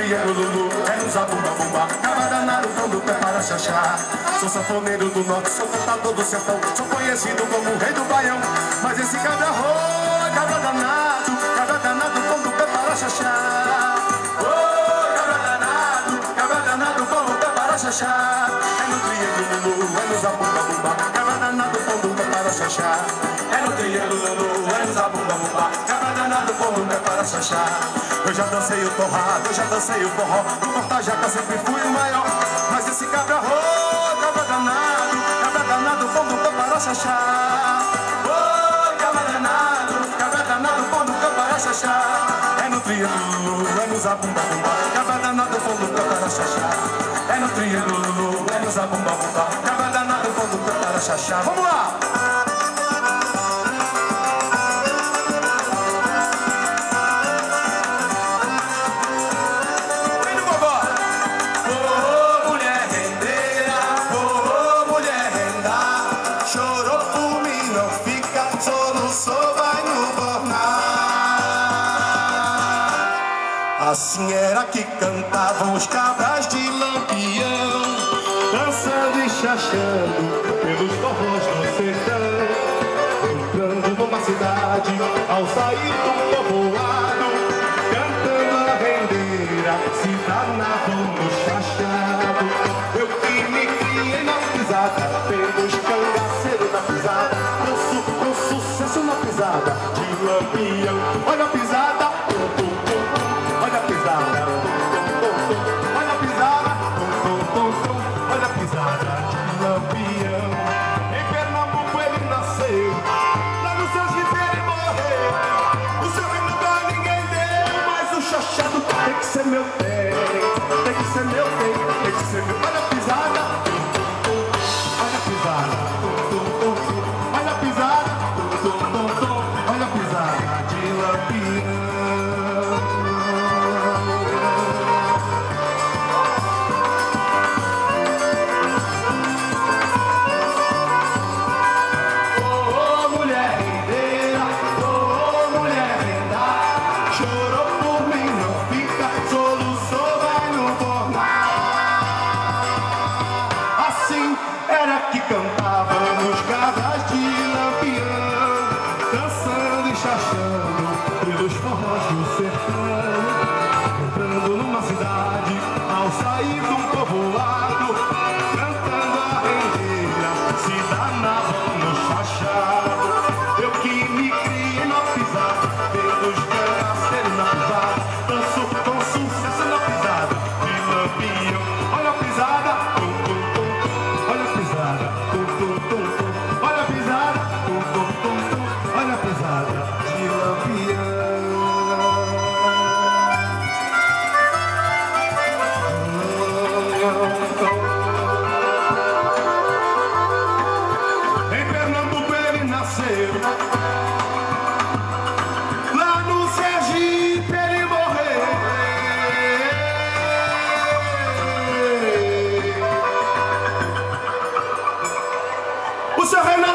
triângulo, é no zabumba bumba, cava danado quando prepara xaxá. Sou sanfoneiro do norte, sou cantador do sertão, sou conhecido como o rei do baião. Mas esse cabra rola, cabra danado quando prepara xaxá. Oh, cabra danado quando prepara xaxá. É no triângulo, é no zabumba bumba, cabra danado quando prepara xaxá. É no triângulo, é no zabumba bumba, cabra danado quando prepara xaxá. Eu já dancei o torrado, eu já dancei o forró, no corta-jaca sempre fui o maior. Mas esse cabra rola, cabra danado quando prepara xaxá. Oh, cabra danado quando prepara xaxá. É no triângulo, é no zabumba bumba, cabra danado quando prepara xaxá. É no triângulo, é no zabumba bumba, cabra danado quando prepara xaxá. Vamos lá! Assim era que cantavam os cabras de Lampião, dançando e chachando pelos forrós do sertão. Entrando numa cidade, ao sair do povoado, cantando a rendeira, se danavam no chachado. Eu que me criei na pisada, pelos cangaceiros na pisada, danço com sucesso na pisada de Lampião. Olha a pisada, olha a pisada, olha a pisada, olha a pisada de Lampião. Em Pernambuco ele nasceu, lá no São José ele morreu. O seu reino pra ninguém deu, mas o chachado tem que ser meu tem que ser meu tem que ser meu. Olha a pisada, olha a pisada, olha a pisada, olha a pisada de Lampião. Era que cantavam os cabras de Lampião, dançando e chachando pelos forrós do sertão. Entrando numa cidade, ao sair de um povoado, cantando a rendeira, se danavam no chachado. Eu que me criei na pisada, pelos cangaceiros na pisada, danço com sucesso na pisada de Lampião. Olha a pisada, olha a pisada, olha a pisada, olha a pisada de Lampião. Em Pernambuco ele nasceu, lá no Sergipe ele morreu. O seu reino